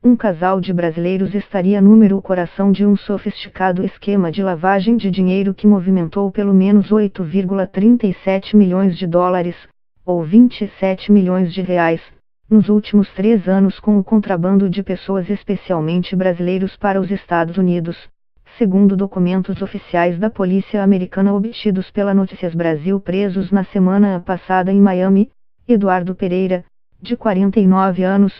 Um casal de brasileiros estaria número o coração de um sofisticado esquema de lavagem de dinheiro que movimentou pelo menos 8,37 milhões de dólares, ou 27 milhões de reais, nos últimos 3 anos com o contrabando de pessoas especialmente brasileiros para os Estados Unidos, segundo documentos oficiais da polícia americana obtidos pela Notícias Brasil. Presos na semana passada em Miami, Eduardo Pereira, de 49 anos,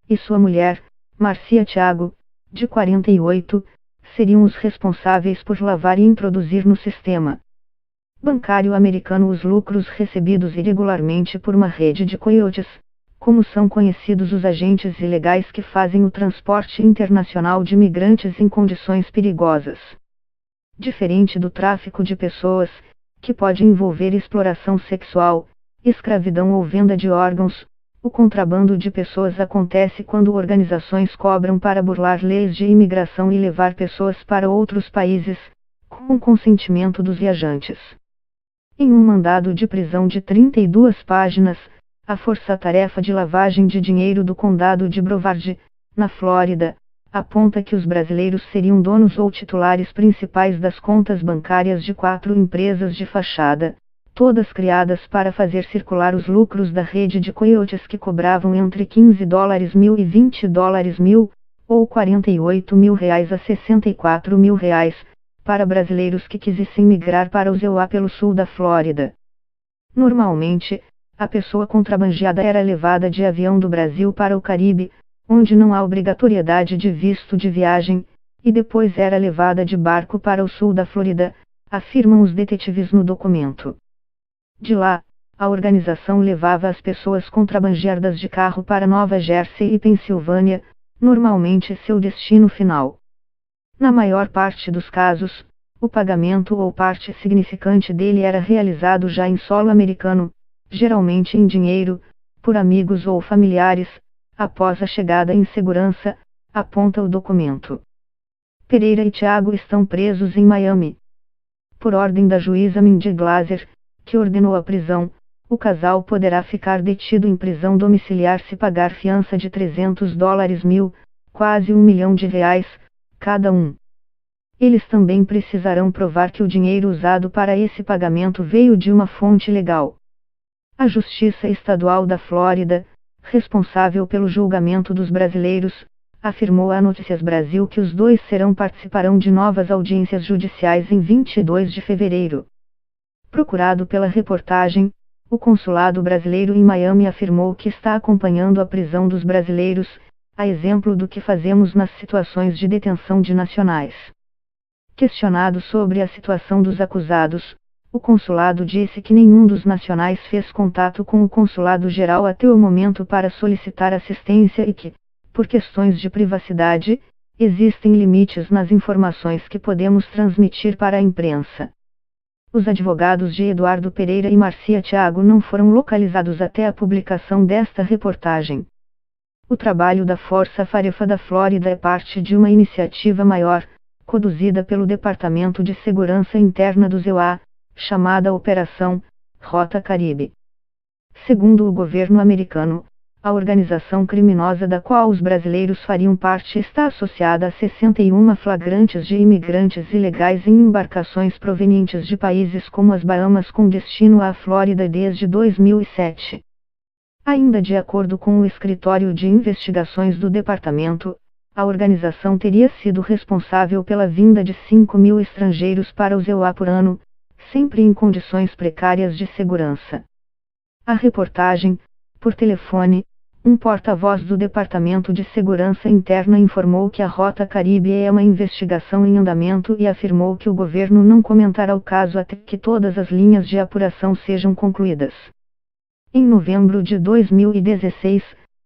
e sua mulher, Marcia Thiago, de 48, seriam os responsáveis por lavar e introduzir no sistema bancário americano os lucros recebidos irregularmente por uma rede de coiotes, como são conhecidos os agentes ilegais que fazem o transporte internacional de migrantes em condições perigosas. Diferente do tráfico de pessoas, que pode envolver exploração sexual, escravidão ou venda de órgãos, o contrabando de pessoas acontece quando organizações cobram para burlar leis de imigração e levar pessoas para outros países, com o consentimento dos viajantes. Em um mandado de prisão de 32 páginas, a Força-Tarefa de Lavagem de Dinheiro do Condado de Brevard, na Flórida, aponta que os brasileiros seriam donos ou titulares principais das contas bancárias de 4 empresas de fachada, todas criadas para fazer circular os lucros da rede de coiotes que cobravam entre $15 mil e $20 mil, ou R$48 mil a R$64 mil, para brasileiros que quisessem migrar para os EUA pelo sul da Flórida. Normalmente, a pessoa contrabandeada era levada de avião do Brasil para o Caribe, onde não há obrigatoriedade de visto de viagem, e depois era levada de barco para o sul da Flórida, afirmam os detetives no documento. De lá, a organização levava as pessoas contrabandeadas de carro para Nova Jersey e Pensilvânia, normalmente seu destino final. Na maior parte dos casos, o pagamento ou parte significante dele era realizado já em solo americano, geralmente em dinheiro, por amigos ou familiares, após a chegada em segurança, aponta o documento. Pereira e Thiago estão presos em Miami. Por ordem da juíza Mindy Glaser, que ordenou a prisão, o casal poderá ficar detido em prisão domiciliar se pagar fiança de $300 mil, quase R$1 milhão, cada um. Eles também precisarão provar que o dinheiro usado para esse pagamento veio de uma fonte legal. A Justiça Estadual da Flórida, responsável pelo julgamento dos brasileiros, afirmou à Notícias Brasil que os dois participarão de novas audiências judiciais em 22 de fevereiro. Procurado pela reportagem, o consulado brasileiro em Miami afirmou que está acompanhando a prisão dos brasileiros, a exemplo do que fazemos nas situações de detenção de nacionais. Questionado sobre a situação dos acusados, o consulado disse que nenhum dos nacionais fez contato com o consulado geral até o momento para solicitar assistência e que, por questões de privacidade, existem limites nas informações que podemos transmitir para a imprensa. Os advogados de Eduardo Pereira e Marcia Thiago não foram localizados até a publicação desta reportagem. O trabalho da Força-Tarefa da Flórida é parte de uma iniciativa maior, conduzida pelo Departamento de Segurança Interna dos EUA, chamada Operação Rota Caribe. Segundo o governo americano, a organização criminosa da qual os brasileiros fariam parte está associada a 61 flagrantes de imigrantes ilegais em embarcações provenientes de países como as Bahamas com destino à Flórida desde 2007. Ainda de acordo com o Escritório de Investigações do Departamento, a organização teria sido responsável pela vinda de 5.000 estrangeiros para os EUA por ano, sempre em condições precárias de segurança. A reportagem, por telefone, um porta-voz do Departamento de Segurança Interna informou que a Rota Caribe é uma investigação em andamento e afirmou que o governo não comentará o caso até que todas as linhas de apuração sejam concluídas. Em novembro de 2016,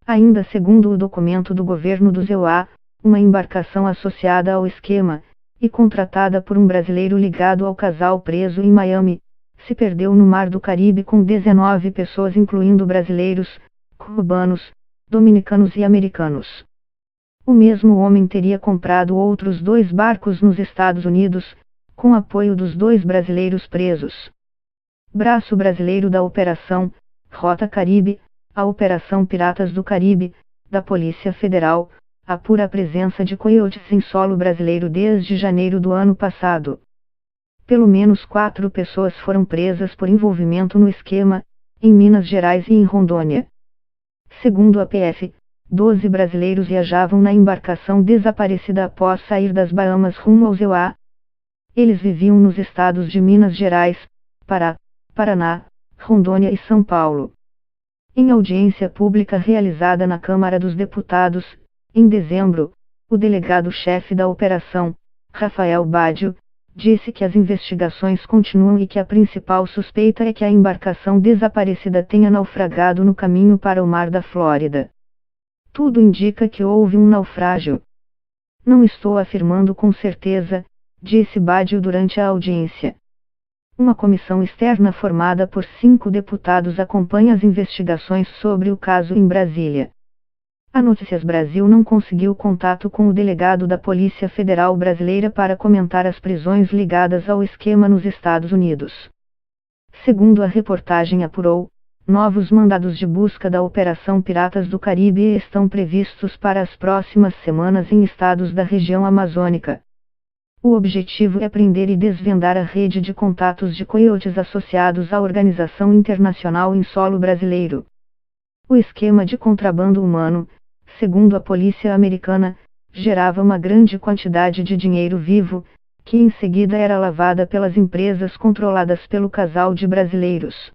ainda segundo o documento do governo do EUA, uma embarcação associada ao esquema, e contratada por um brasileiro ligado ao casal preso em Miami, se perdeu no Mar do Caribe com 19 pessoas incluindo brasileiros, cubanos, dominicanos e americanos. O mesmo homem teria comprado outros 2 barcos nos Estados Unidos, com apoio dos 2 brasileiros presos. Braço brasileiro da Operação Rota Caribe, a Operação Piratas do Caribe, da Polícia Federal, apura a presença de coiotes em solo brasileiro desde janeiro do ano passado. Pelo menos 4 pessoas foram presas por envolvimento no esquema, em Minas Gerais e em Rondônia. Segundo a PF, 12 brasileiros viajavam na embarcação desaparecida após sair das Bahamas rumo aos EUA. Eles viviam nos estados de Minas Gerais, Pará, Paraná, Rondônia e São Paulo. Em audiência pública realizada na Câmara dos Deputados, em dezembro, o delegado-chefe da operação, Rafael Badio, disse que as investigações continuam e que a principal suspeita é que a embarcação desaparecida tenha naufragado no caminho para o Mar da Flórida. Tudo indica que houve um naufrágio. Não estou afirmando com certeza, disse Badio durante a audiência. Uma comissão externa formada por 5 deputados acompanha as investigações sobre o caso em Brasília. A Notícias Brasil não conseguiu contato com o delegado da Polícia Federal Brasileira para comentar as prisões ligadas ao esquema nos Estados Unidos. Segundo a reportagem apurou, novos mandados de busca da Operação Piratas do Caribe estão previstos para as próximas semanas em estados da região amazônica. O objetivo é prender e desvendar a rede de contatos de coiotes associados à organização internacional em solo brasileiro. O esquema de contrabando humano, segundo a polícia americana, gerava uma grande quantidade de dinheiro vivo, que em seguida era lavada pelas empresas controladas pelo casal de brasileiros.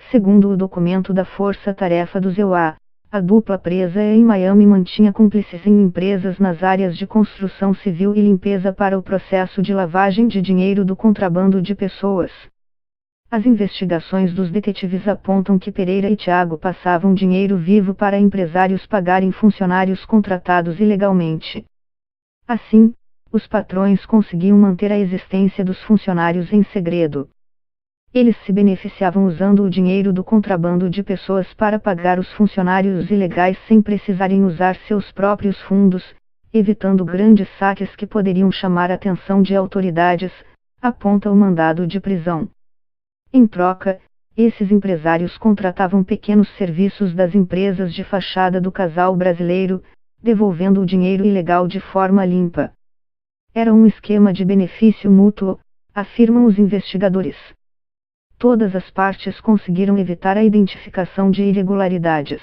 Segundo o documento da Força Tarefa dos EUA, a dupla presa em Miami mantinha cúmplices em empresas nas áreas de construção civil e limpeza para o processo de lavagem de dinheiro do contrabando de pessoas. As investigações dos detetives apontam que Pereira e Thiago passavam dinheiro vivo para empresários pagarem funcionários contratados ilegalmente. Assim, os patrões conseguiam manter a existência dos funcionários em segredo. Eles se beneficiavam usando o dinheiro do contrabando de pessoas para pagar os funcionários ilegais sem precisarem usar seus próprios fundos, evitando grandes saques que poderiam chamar a atenção de autoridades, aponta o mandado de prisão. Em troca, esses empresários contratavam pequenos serviços das empresas de fachada do casal brasileiro, devolvendo o dinheiro ilegal de forma limpa. Era um esquema de benefício mútuo, afirmam os investigadores. Todas as partes conseguiram evitar a identificação de irregularidades.